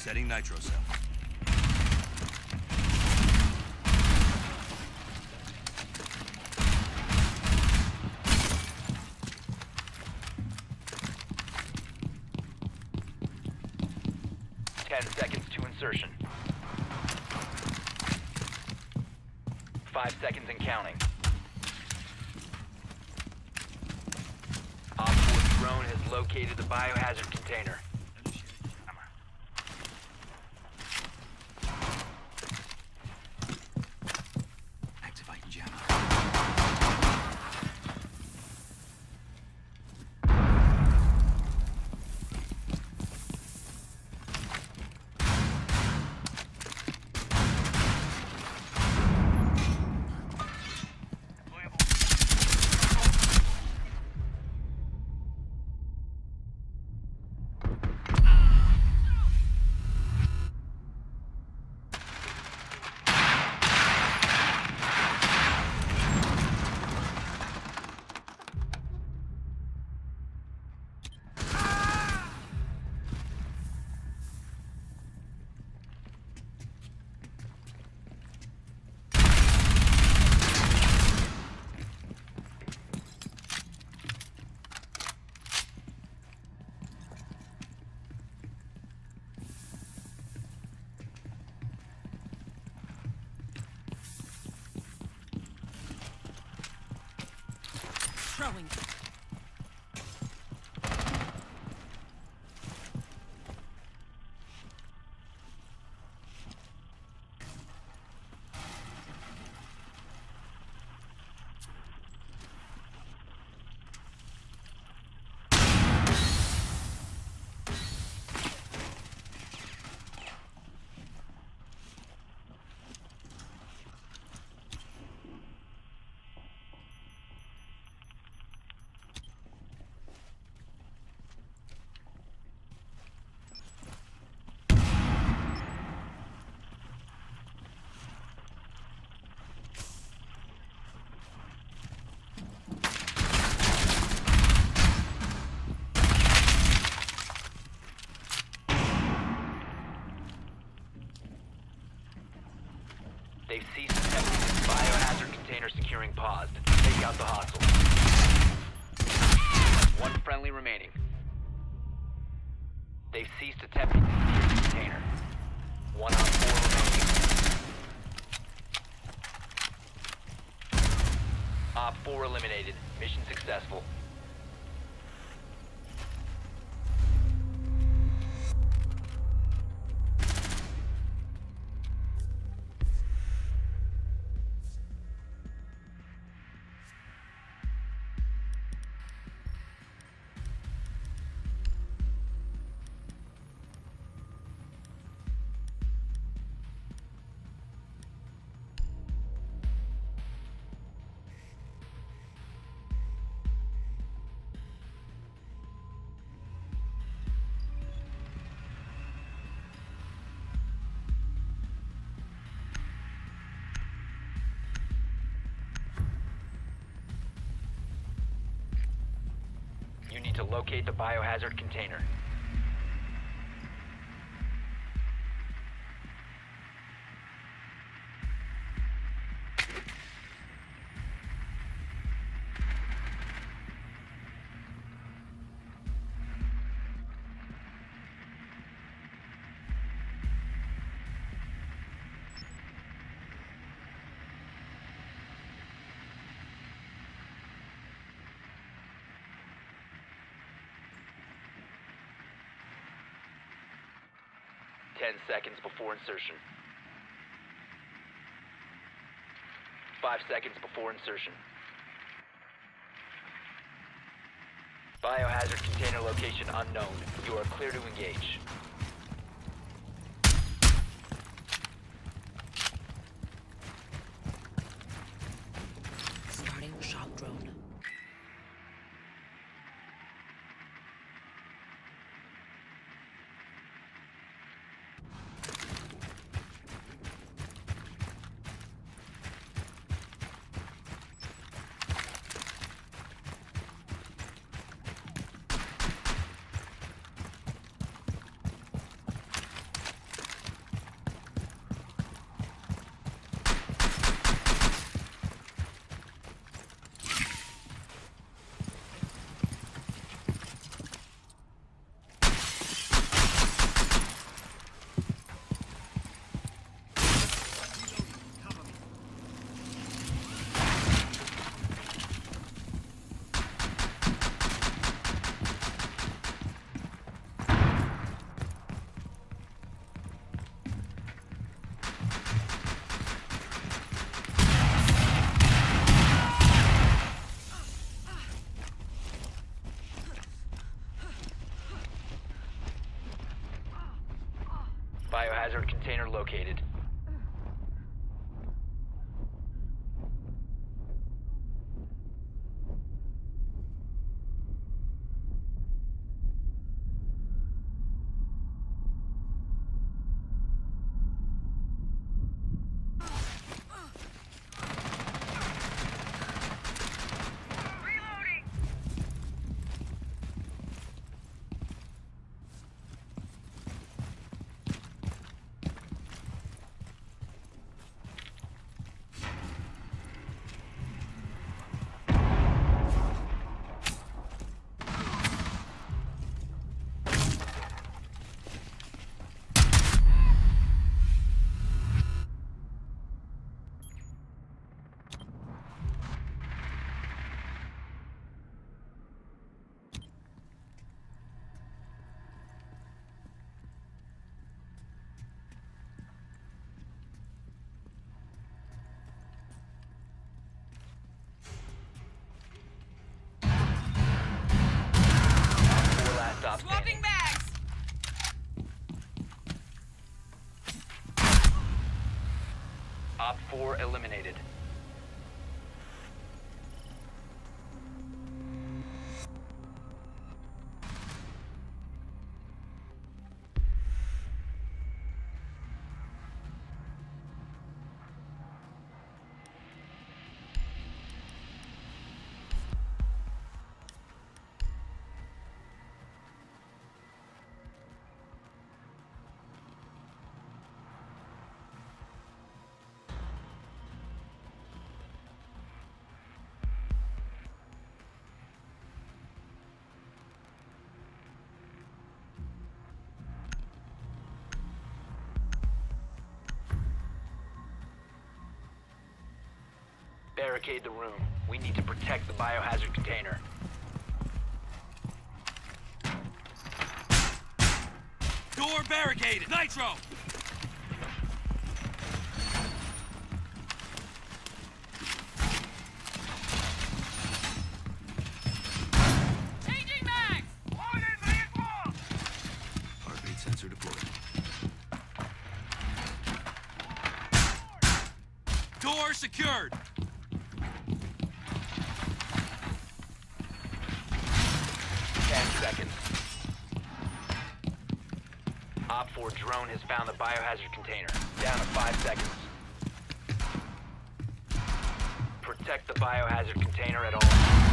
Setting nitro cell. Seconds to insertion. 5 seconds and counting. Op 4 drone has located the biohazard container. Activating jammer. Throwing. They've ceased attempting biohazard container securing paused. Take out the hostile. One friendly remaining. They've ceased attempting to secure the container. One on 4 remaining. Op 4 eliminated. Mission successful. You need to locate the biohazard container. Ten seconds before insertion. 5 seconds before insertion. Biohazard container location unknown. You are clear to engage. Starting shock drone. Biohazard container located. Four last stop standing. Swapping bags. Op 4 eliminated. Barricade the room. We need to protect the biohazard container. Door barricaded. Nitro. Changing mags. Heartbeat sensor deployed. Door secured. 10 seconds. Op 4 drone has found the biohazard container. Down to 5 seconds. Protect the biohazard container at all times.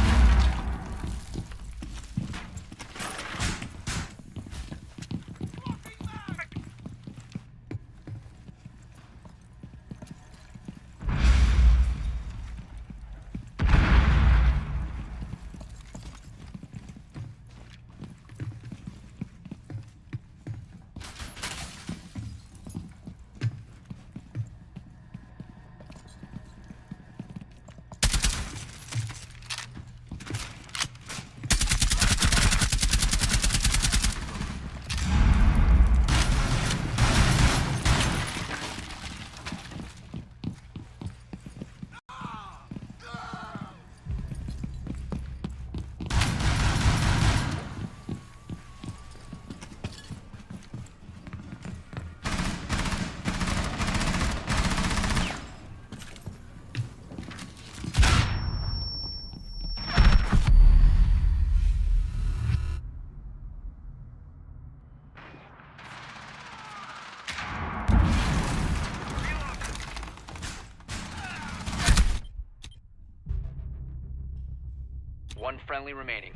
One friendly remaining.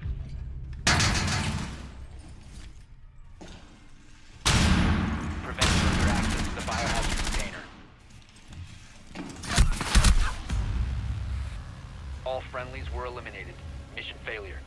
Prevent further access to the biohazard container. All friendlies were eliminated. Mission failure.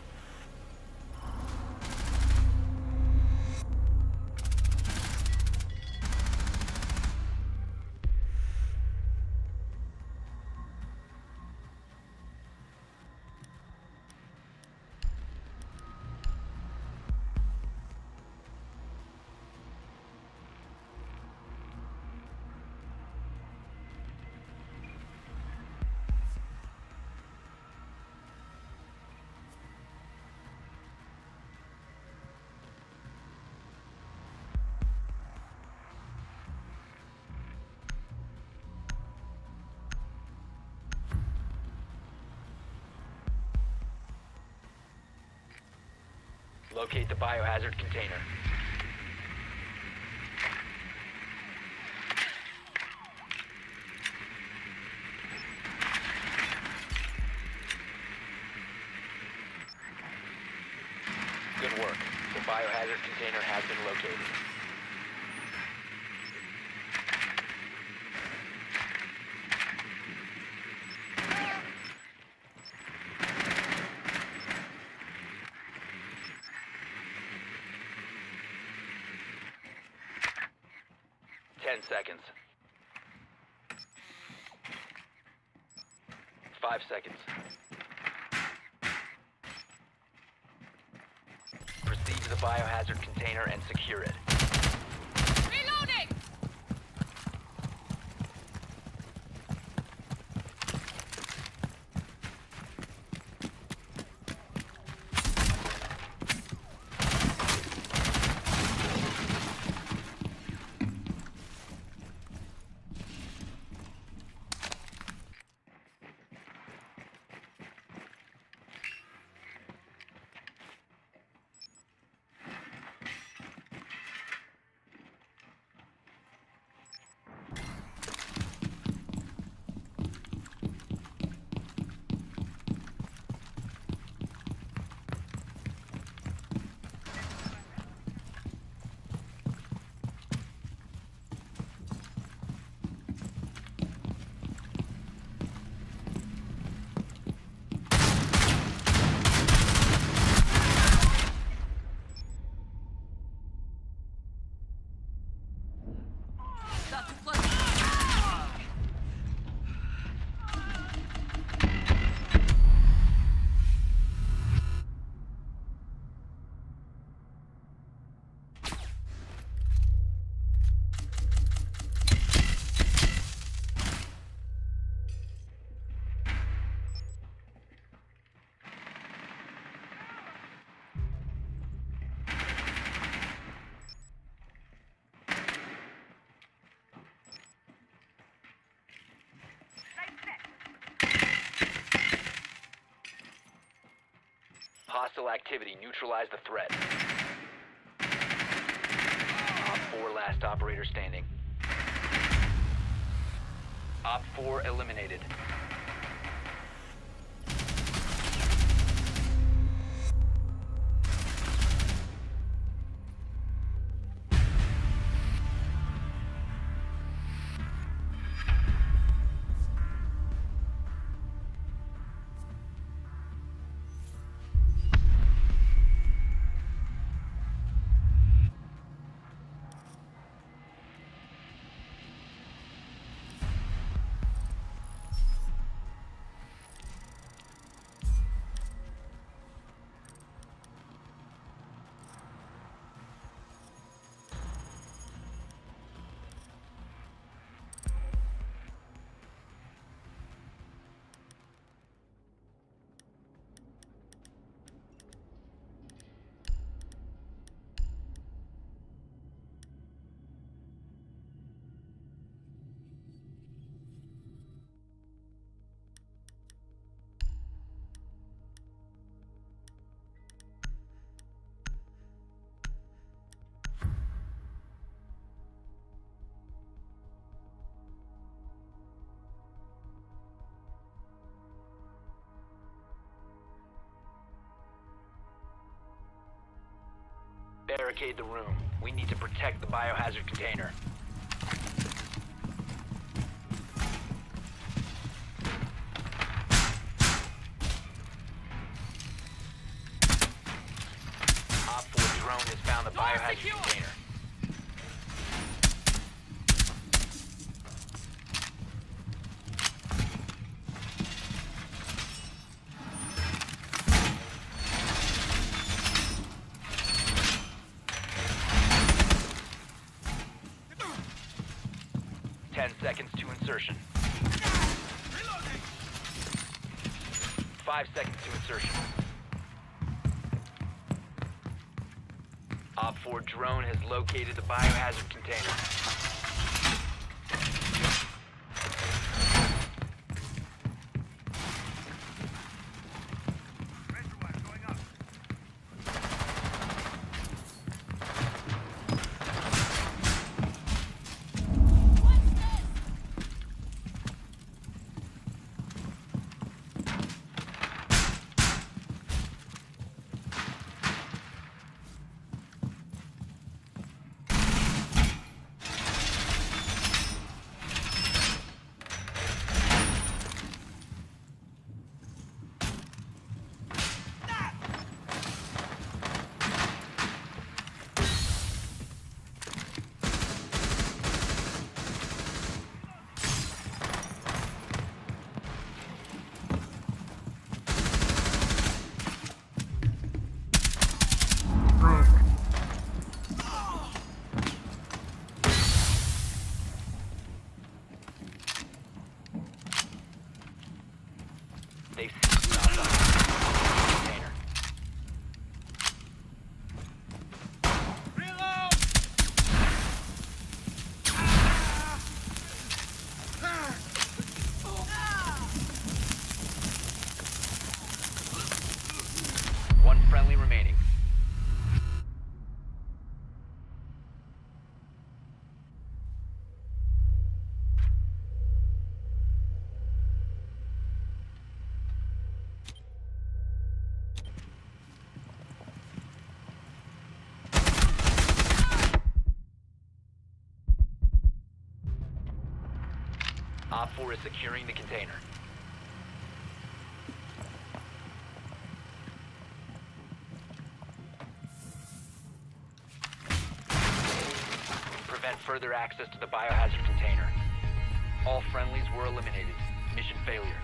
Locate the biohazard container. Good work. The biohazard container has been located. Seconds. 5 seconds. Proceed to the biohazard container and secure it. Reloading! Got too close. Hostile activity. Neutralize the threat. Op 4 last operator standing. Op 4 eliminated. Barricade the room. We need to protect the biohazard container. Op 4 drone has found the biohazard container. Seconds to insertion. 5 seconds to insertion. Op 4 drone has located the biohazard container. Op 4 is securing the container. Prevent further access to the biohazard container. All friendlies were eliminated. Mission failure.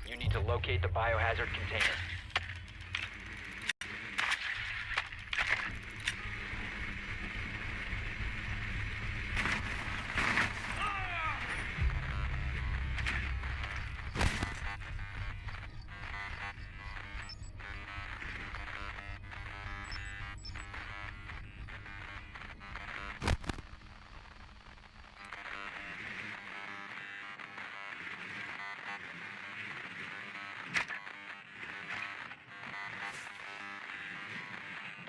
You need to locate the biohazard container.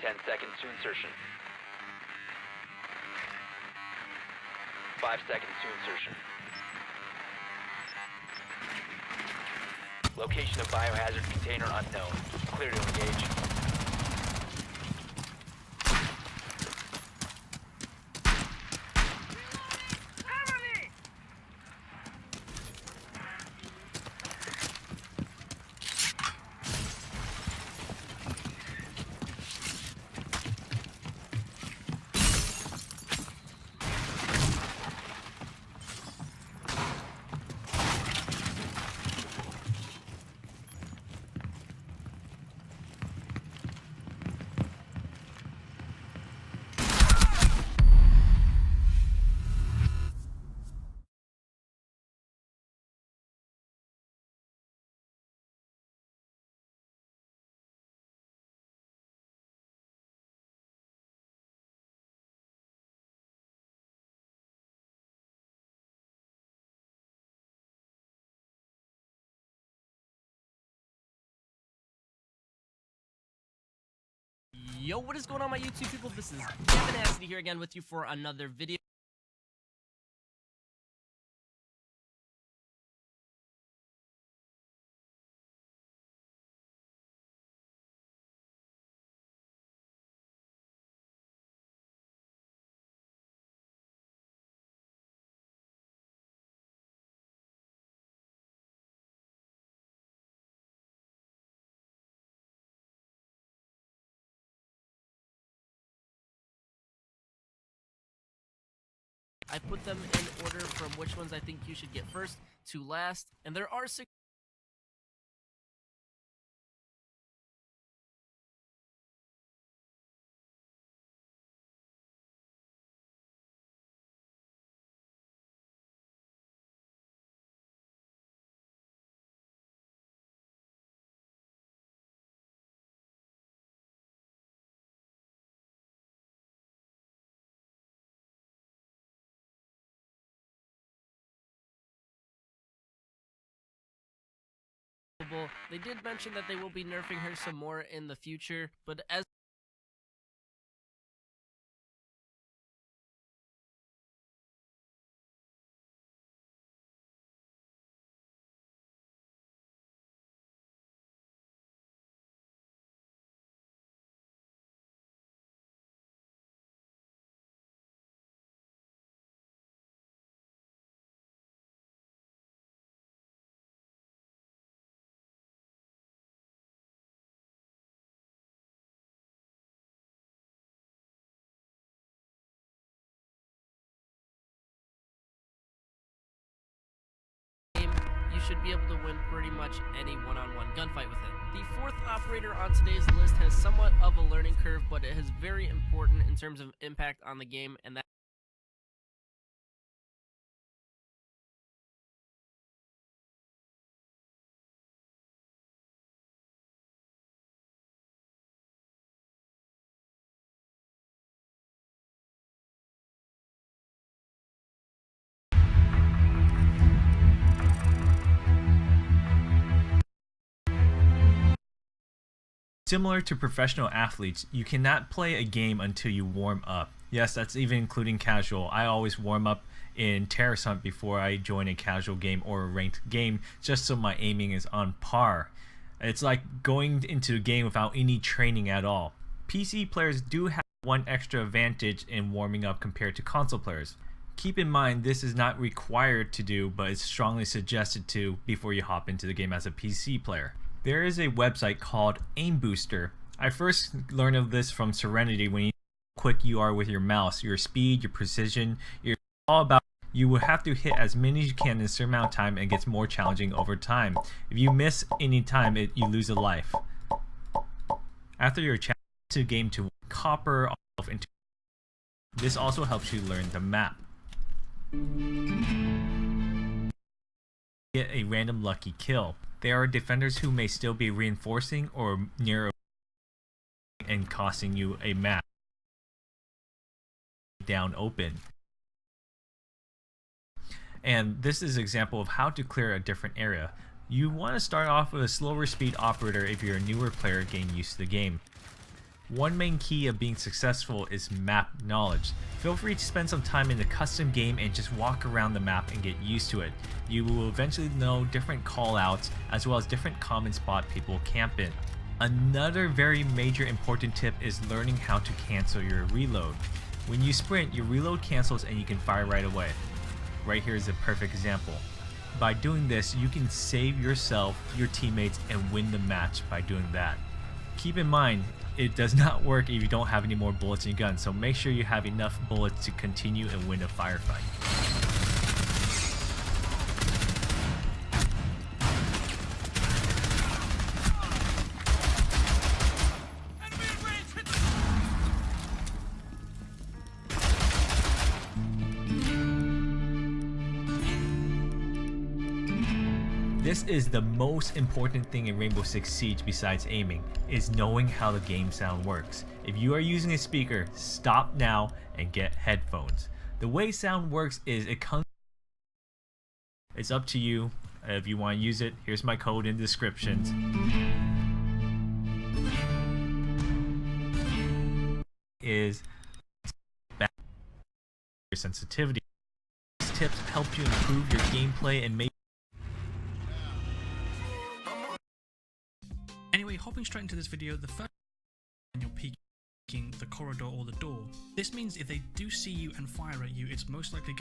Ten seconds to insertion. 5 seconds to insertion. Location of biohazard container unknown. Clear to engage. Yo, what is going on, my YouTube people? This is Kevin Cassidy here again with you for another video. I put them in order from which ones I think you should get first to last, and there are 6They did mention that they will be nerfing her some more in the future, but as should be able to win pretty much any one-on-one gunfight with it. The fourth operator on today's list has somewhat of a learning curve, but it is very important in terms of impact on the game, and that Similar to professional athletes, you cannot play a game until you warm up. Yes, that's even including casual. I always warm up in Terrace Hunt before I join a casual game or a ranked game, just so my aiming is on par. It's like going into a game without any training at all. PC players do have one extra advantage in warming up compared to console players. Keep in mind, this is not required to do, but it's strongly suggested to before you hop into the game as a PC player. There is a website called Aim Booster. I first learned of this from Serenity when you know how quick you are with your mouse, your speed, your precision, all about. You will have to hit as many as you can in a certain amount of time, and it gets more challenging over time. If you miss any time, you lose a life. After your challenge to game to copper off into, this also helps you learn the map. Get a random lucky kill. There are defenders who may still be reinforcing or near and costing you a map down open. And this is an example of how to clear a different area. You want to start off with a slower speed operator if you're a newer player getting used to the game. One main key of being successful is map knowledge. Feel free to spend some time in the custom game and just walk around the map and get used to it. You will eventually know different callouts as well as different common spot people camp in. Another very major important tip is learning how to cancel your reload. When you sprint, your reload cancels and you can fire right away. Right here is a perfect example. By doing this, you can save yourself, your teammates, and win the match by doing that. Keep in mind, it does not work if you don't have any more bullets in your gun, so make sure you have enough bullets to continue and win a firefight. This is the most important thing in Rainbow Six Siege besides aiming, is knowing how the game sound works. If you are using a speaker, stop now and get headphones. The way sound works is it's up to you if you want to use it. Here's my code in the descriptions. Is your sensitivity. These tips help you improve your gameplay and make. Anyway, hopping straight into this video, the first when you're peeking the corridor or the door. This means if they do see you and fire at you, it's most likely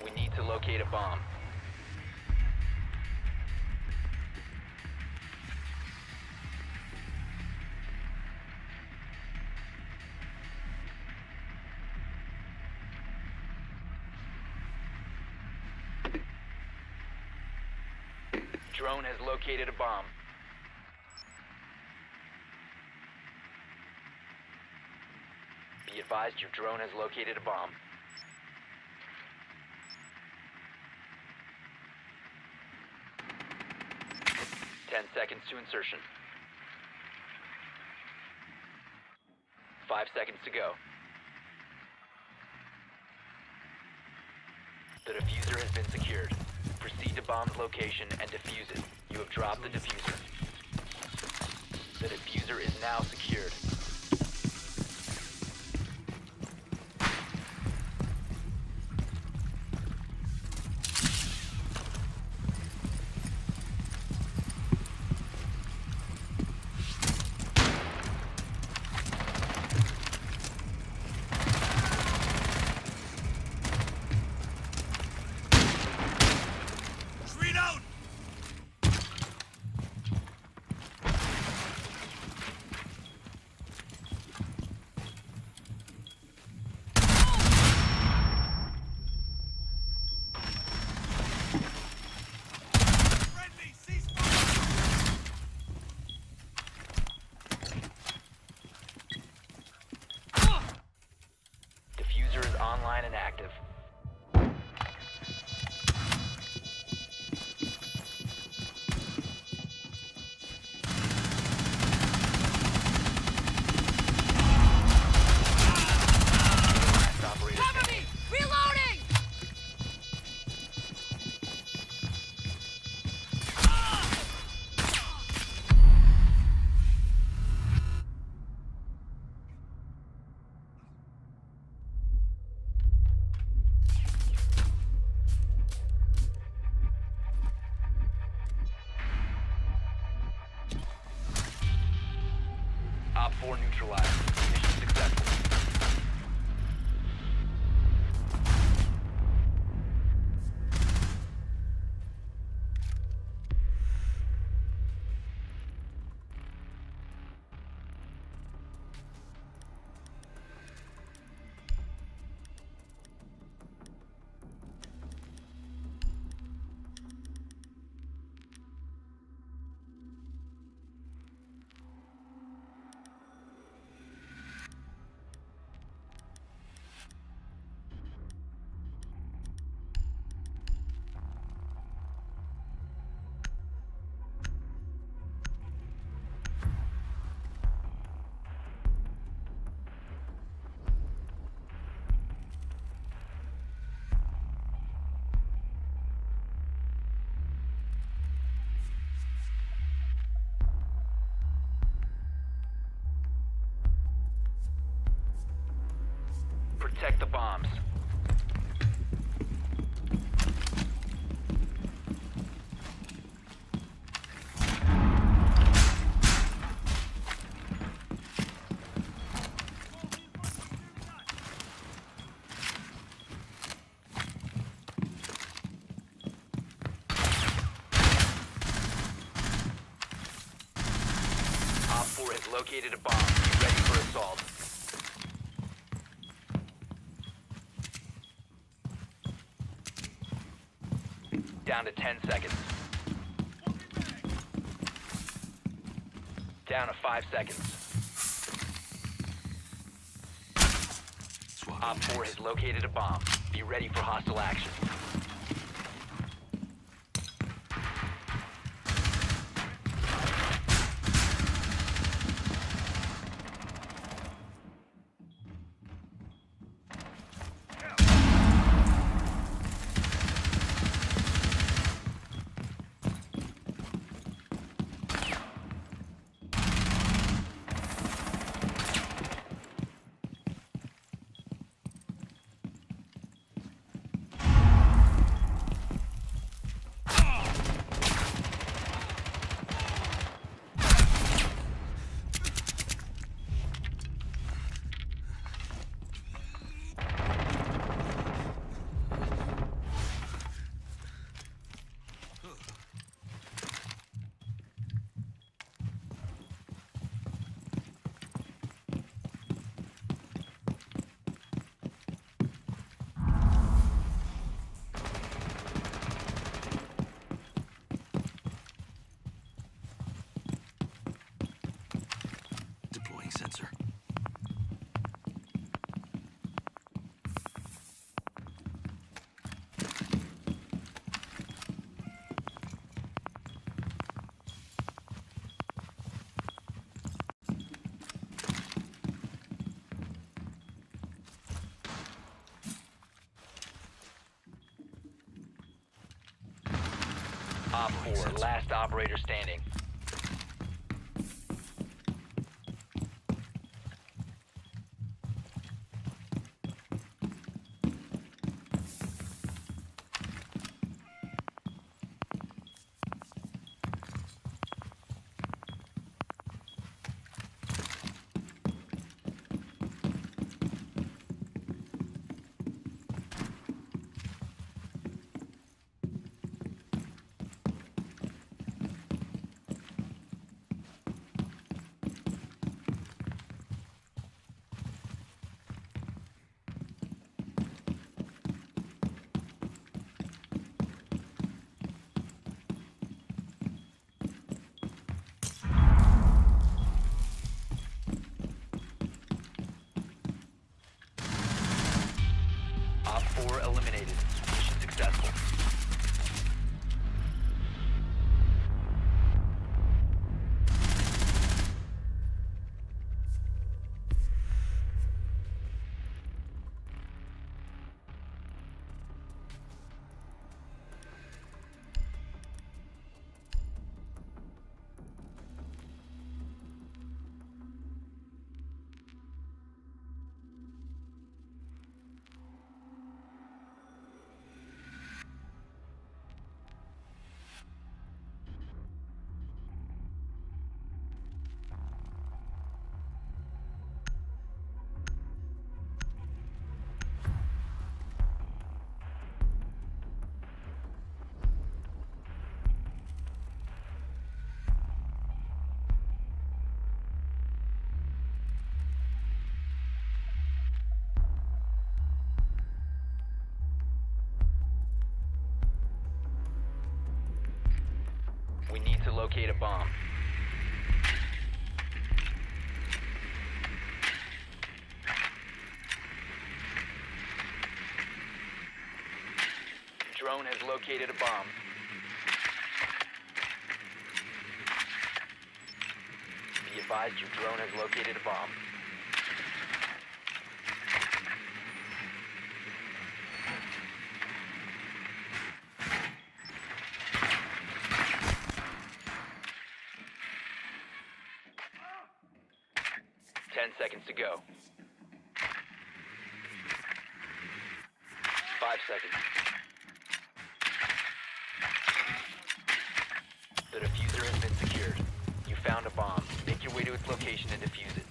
We need to locate a bomb. Drone has located a bomb. Be advised your drone has located a bomb. Ten seconds to insertion. 5 seconds to go. The diffuser has been secured. Proceed to bomb's location and defuse it. You have dropped the diffuser. The diffuser is now secured. Retreat out! Friendly, cease fire! Diffuser is online and active. Last operator Cover standing. me! Reloading! Op 4 neutralized. Mission successful. Protect the bombs. Op 4 has located a bomb. Be ready for assault. Down to 10 seconds. Down to 5 seconds. Op 4 has located a bomb. Be ready for hostile action. Op 4, last operator standing. Op 4 eliminated. Mission successful. We need to locate a bomb. Drone has located a bomb. Be advised, your drone has located a bomb. Seconds to go. 5 seconds. The diffuser has been secured. You found a bomb. Make your way to its location and defuse it.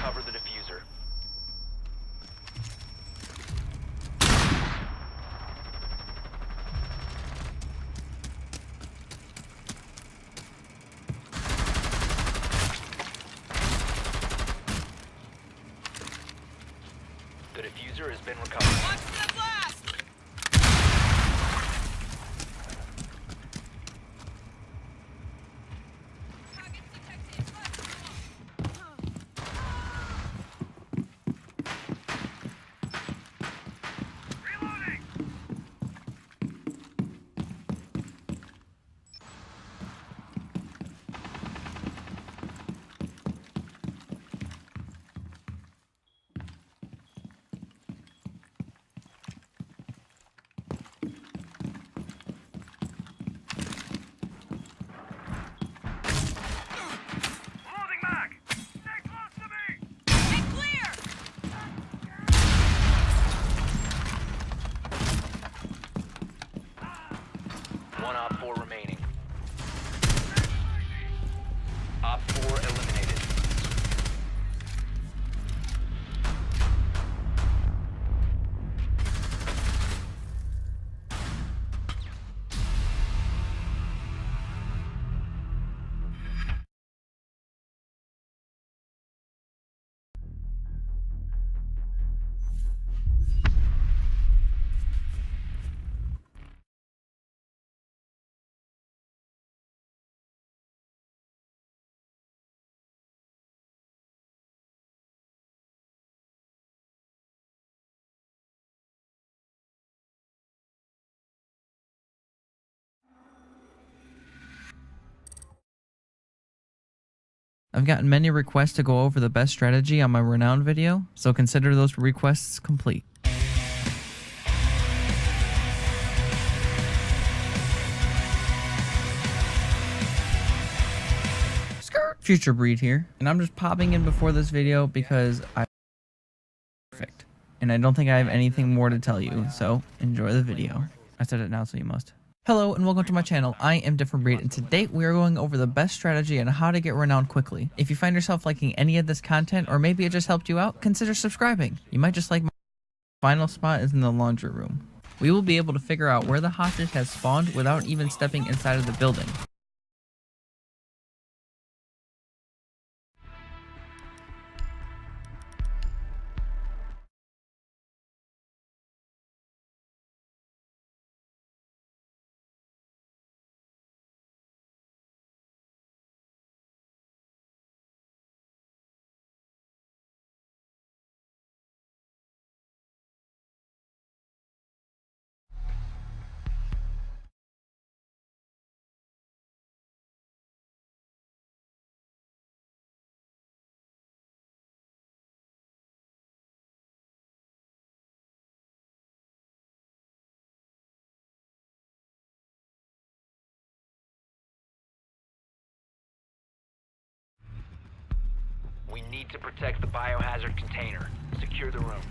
Cover the diffuser. The diffuser has been recovered. Watch for the blast! Target detected. Reloading! Loading mag! Stay close to me! Get clear! One Op 4 remaining. Op 4 eliminated. I've gotten many requests to go over the best strategy on my Renown video, so consider those requests complete. Future Breed here, and I'm just popping in before this video because I perfect, and I don't think I have anything more to tell you, so enjoy the video. I said it now, so you must. Hello and welcome to my channel. I am Different Breed, and today we are going over the best strategy on how to get renowned quickly. If you find yourself liking any of this content, or maybe it just helped you out, consider subscribing. You might just like my final spot is in the laundry room. We will be able to figure out where the hostage has spawned without even stepping inside of the building. We need to protect the biohazard container. Secure the room.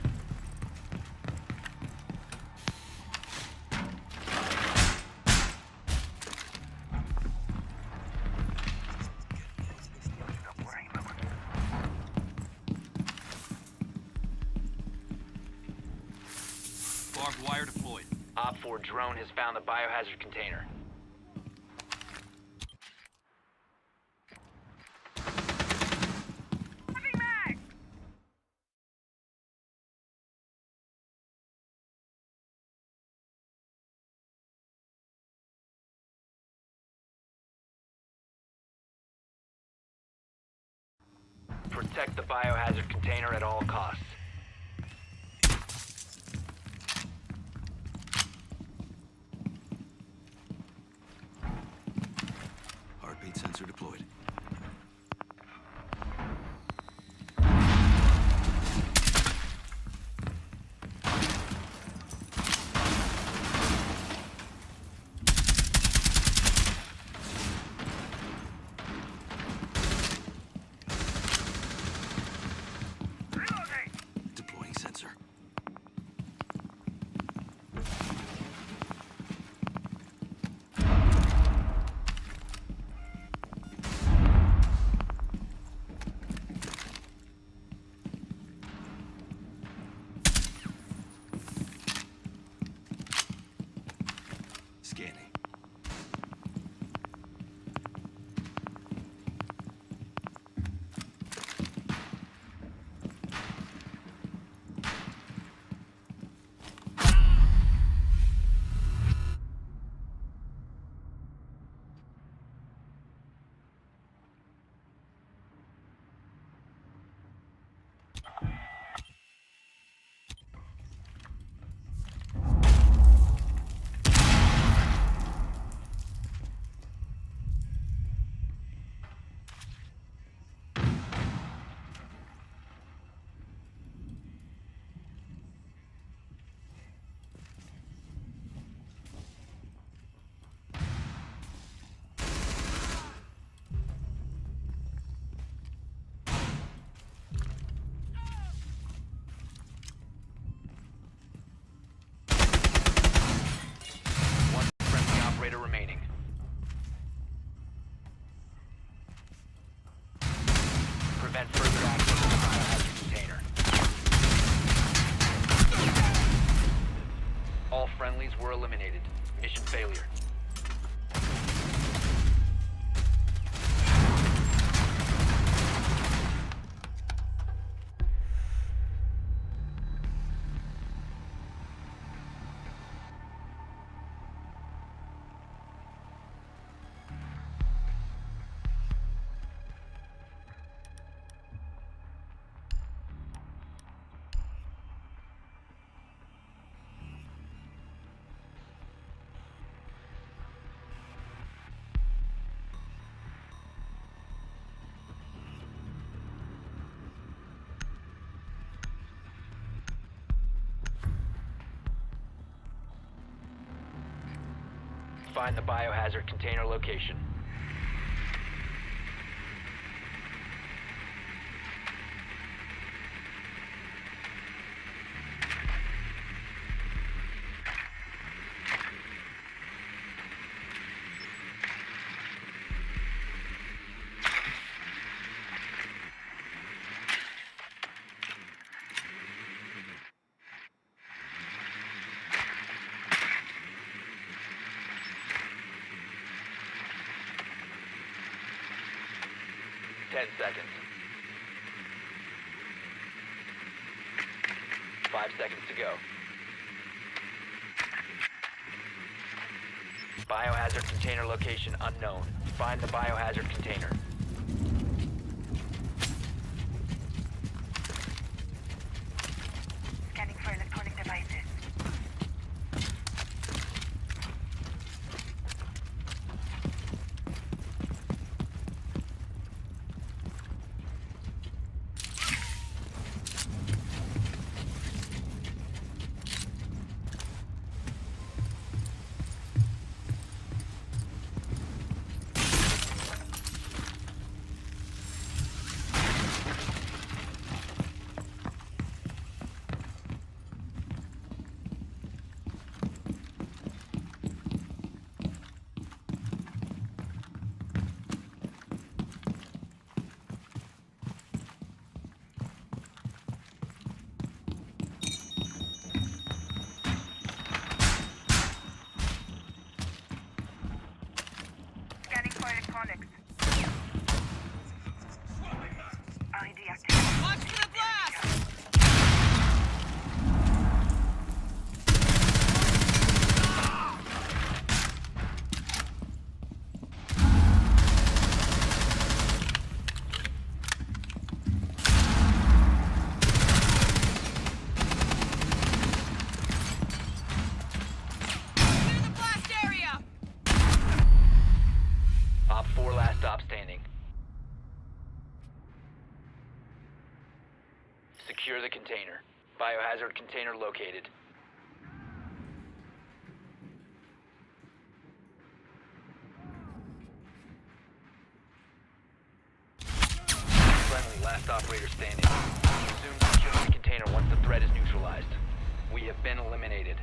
Barbed wire deployed. Op 4 drone has found the biohazard container. Heavy mag! Protect the biohazard container at all costs. Heartbeat sensor deployed. Reloading! Deploying sensor. Scanning. One friendly operator remaining. Prevent further access to the biohazard container. All friendlies were eliminated. Mission failure. Find the biohazard container location. Ten seconds. 5 seconds to go. Biohazard container location unknown. Find the biohazard container. Scanning for electronic devices. Scanning for electronics. LED active. Watch for the blast! Clear the blast area! Op 4 last stop standing. Secure the container. Biohazard container located. Friendly, last operator standing. Resume securing the container once the threat is neutralized. We have been eliminated.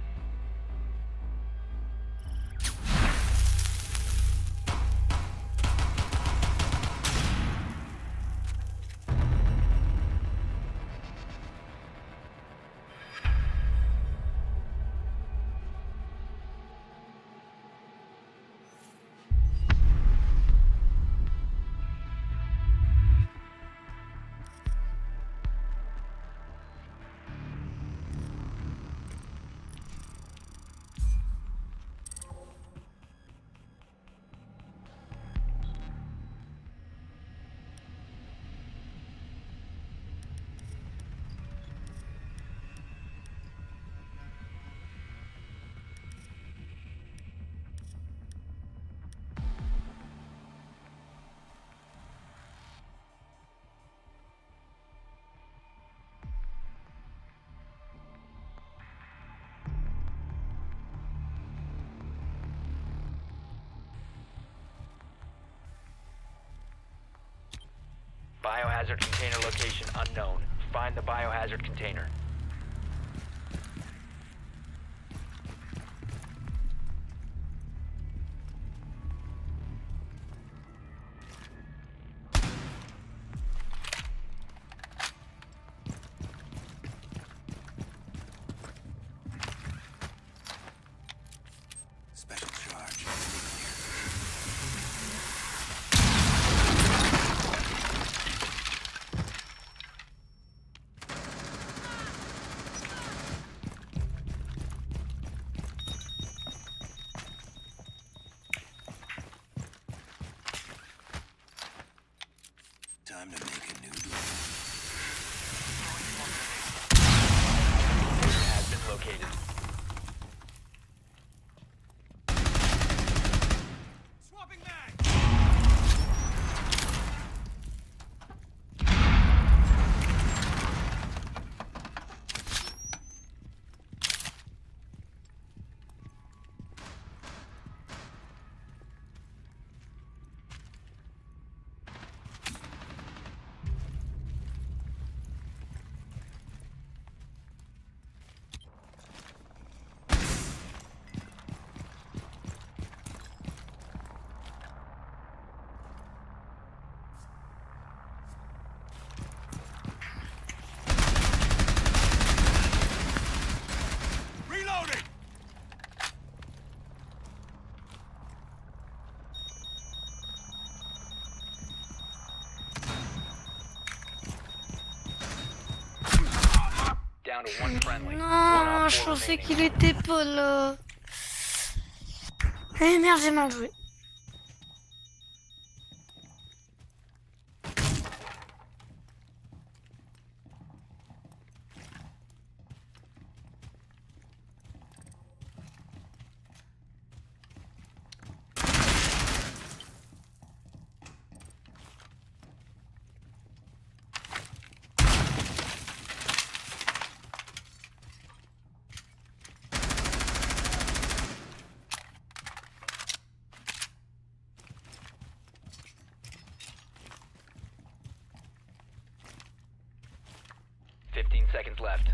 Biohazard container location unknown. Find the biohazard container. Special charge. Time to make a new door. Has been located. Swapping back! down to one friendly. One Non, op je 4 pensais remaining. qu'il était pas là. Eh merde, j'ai mal joué. Seconds left.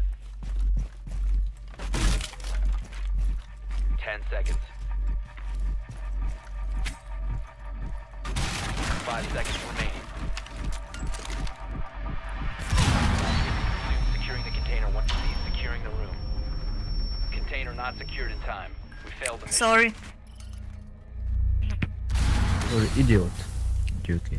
10 seconds. 5 seconds remaining. Soon securing the container once it ceases securing the room. Container not secured in time. We failed the mission. Sorry. Or idiot. Duty.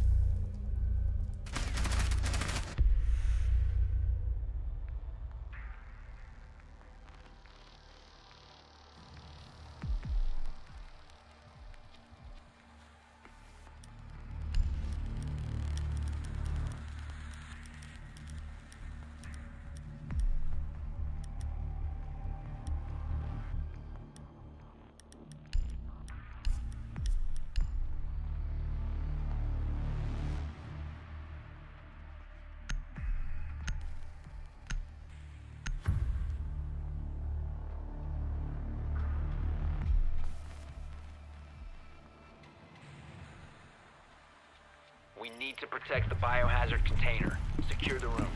We need to protect the biohazard container. Secure the room.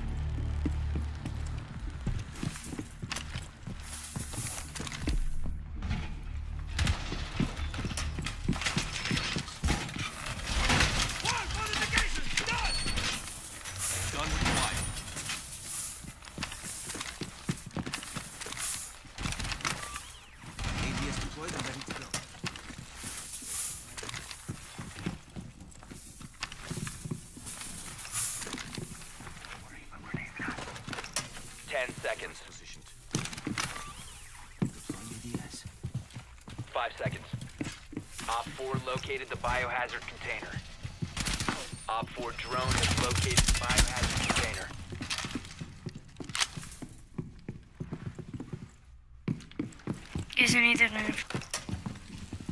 One modification! Done! Done with the wire. ABS deployed and ready to go. 10 seconds. Positioned. Deploying ADS. 5 seconds. Op 4 located the biohazard container. Op 4 drone has located the biohazard container. Qu'est-ce que c'était quand même?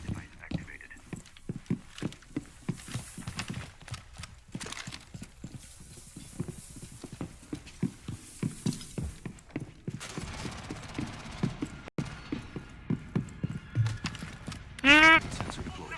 Device activated. Sensor deployed.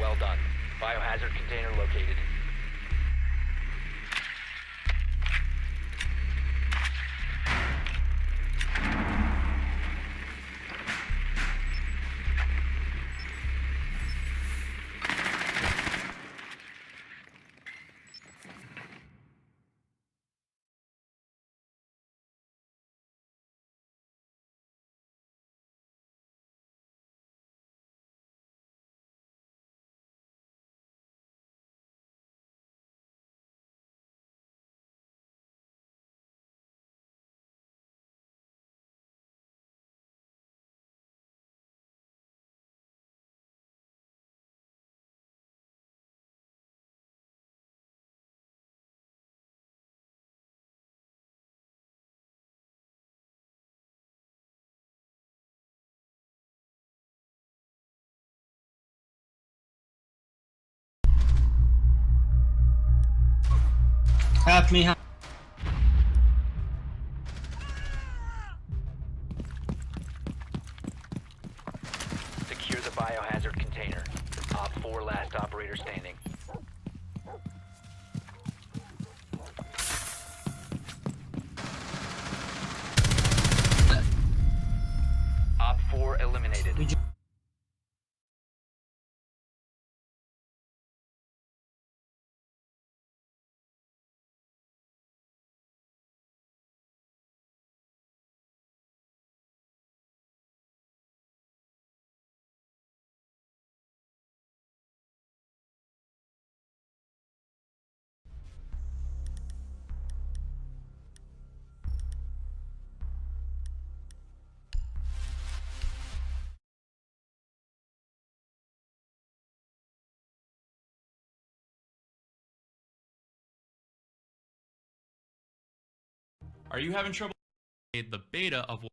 Well done. Biohazard container located. Help me. Secure the biohazard container. Op 4 last operator standing. Op 4 eliminated. Are you having trouble? The beta of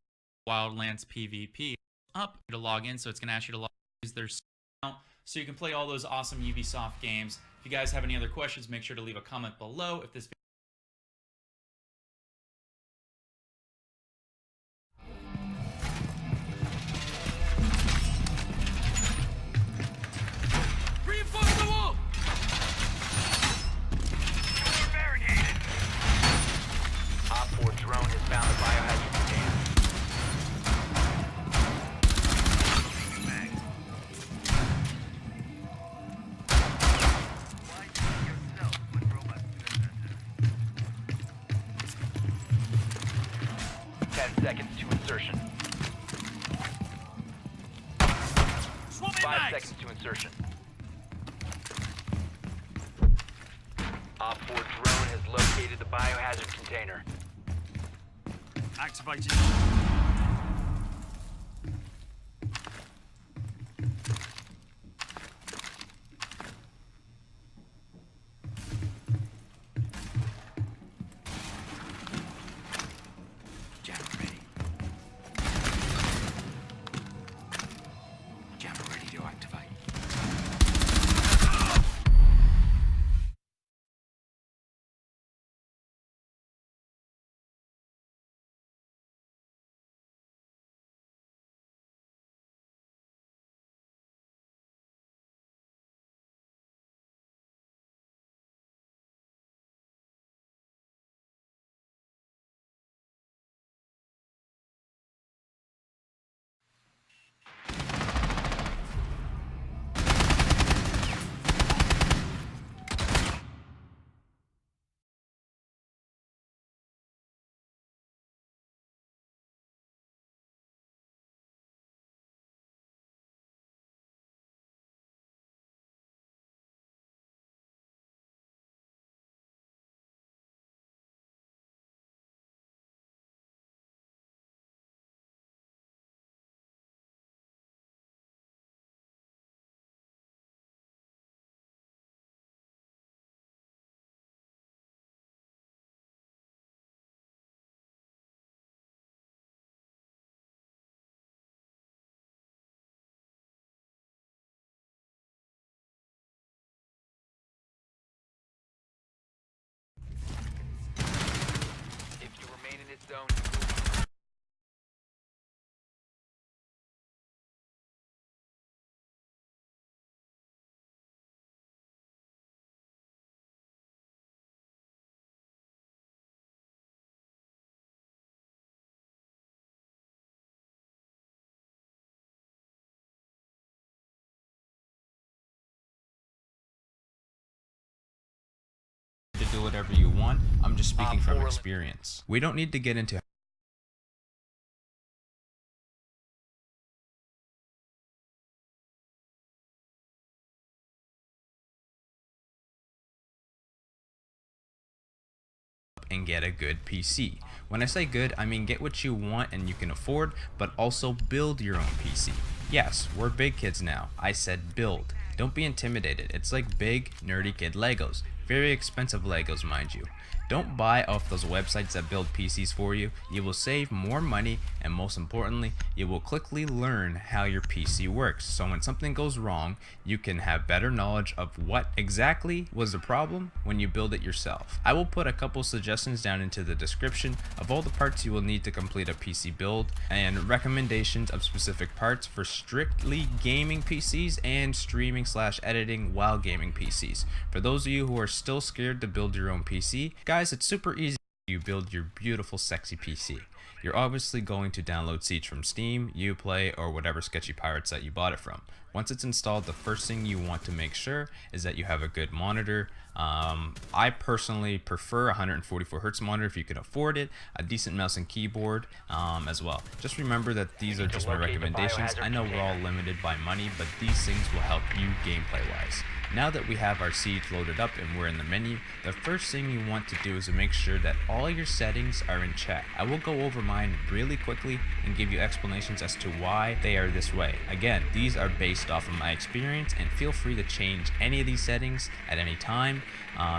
Wildlands PvP up to log in, so it's going to ask you to use their account so you can play all those awesome Ubisoft games. If you guys have any other questions, make sure to leave a comment below. If this Reinforce the wall! Op 4 drone has found the biohazard container. Seconds to insertion. 5 seconds to insertion. Op 4 drone has located the biohazard container. Activated. Jammer ready. Jammer ready to activate. If you remain in its zone, you will build whatever you want. I'm just speaking from four- experience. We don't need to get into and get a good PC. When I say good, I mean get what you want and you can afford, but also build your own PC. Yes, we're big kids now. I said build. Don't be intimidated. It's like big, nerdy kid Legos. Very expensive Legos, mind you. Don't buy off those websites that build PCs for you. You will save more money, and most importantly, you will quickly learn how your PC works. So when something goes wrong, you can have better knowledge of what exactly was the problem when you build it yourself. I will put a couple suggestions down into the description of all the parts you will need to complete a PC build, and recommendations of specific parts for strictly gaming PCs and streaming/editing while gaming PCs. For those of you who are still scared to build your own PC, guys, it's super easy. You build your beautiful sexy PC. You're obviously going to download seeds from Steam, Uplay, or whatever sketchy pirate site you bought it from. Once it's installed, the first thing you want to make sure is that you have a good monitor. I personally prefer 144 Hz monitor if you can afford it, a decent mouse and keyboard as well. Just remember that these are just my recommendations. I know we're all limited by money, but these things will help you gameplay wise. Now that we have our seeds loaded up and we're in the menu, the first thing you want to do is to make sure that all your settings are in check. I will go over mine really quickly and give you explanations as to why they are this way. Again, these are based off of my experience, and feel free to change any of these settings at any time,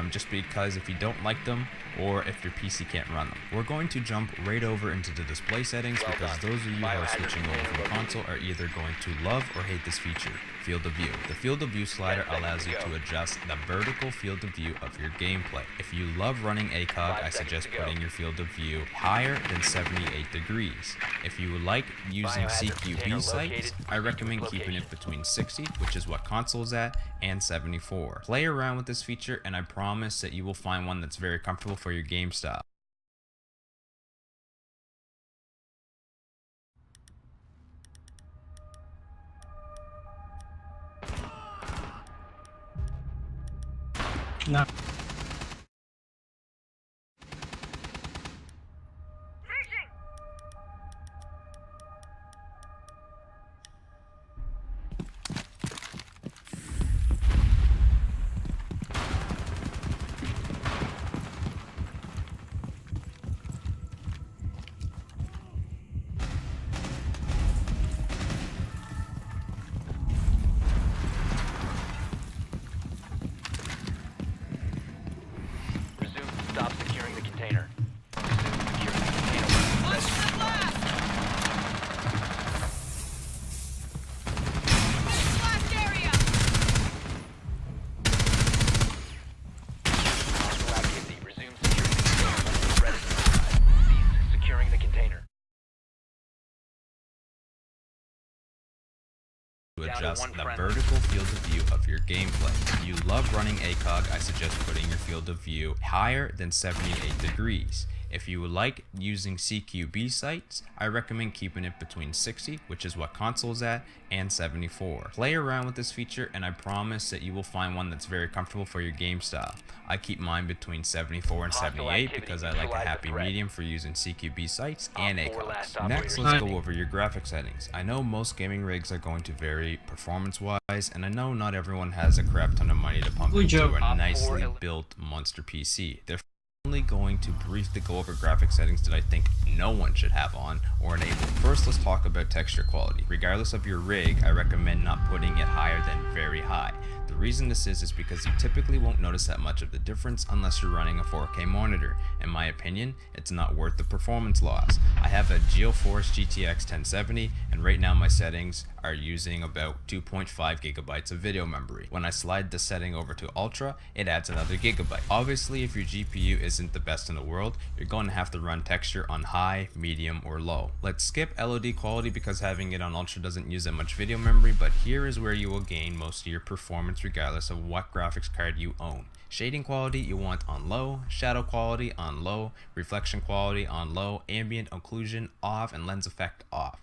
just because if you don't like them or if your PC can't run them. We're going to jump right over into the display settings because those of you who are switching over from console are either going to love or hate this feature. Field of view. The field of view slider allows you to adjust the vertical field of view of your gameplay. If you love running ACOG, I suggest putting your field of view higher than 78 degrees. If you like using CQB sites, I recommend keeping it between 60, which is what console's at, and 74. Play around with this feature and I promise that you will find one that's very comfortable for your game style. No. Stop securing the container. Resume securing the container. Push to the blast! Blast area! Hostile activity. Resume securing the container once the threat is neutralized. Cease securing the container. To adjust the vertical field of view of your gameplay. If you love running ACOG, I suggest putting your field of view higher than 78 degrees. If you like using CQB sites, I recommend keeping it between 60, which is what console's at, and 74. Play around with this feature and I promise that you will find one that's very comfortable for your game style. I keep mine between 74 and 78 because I like a happy medium for using CQB sites and ACOGs. Next, let's go over your graphic settings. I know most gaming rigs are going to vary performance-wise, and I know not everyone has a crap ton of money to pump into a nicely built monster PC. They're only going to briefly go over graphic settings that I think no one should have on or enable. First, let's talk about texture quality. Regardless of your rig, I recommend not putting it higher than very high. The reason this is because you typically won't notice that much of the difference unless you're running a 4K monitor. In my opinion, it's not worth the performance loss. I have a GeForce GTX 1070 and right now my settings are using about 2.5 gigabytes of video memory. When I slide the setting over to Ultra, it adds another gigabyte. Obviously, if your GPU isn't the best in the world, you're going to have to run texture on high, medium, or low. Let's skip LOD quality because having it on Ultra doesn't use that much video memory, but here is where you will gain most of your performance regardless of what graphics card you own. Shading quality you want on low, shadow quality on low, reflection quality on low, ambient occlusion off, and lens effect off.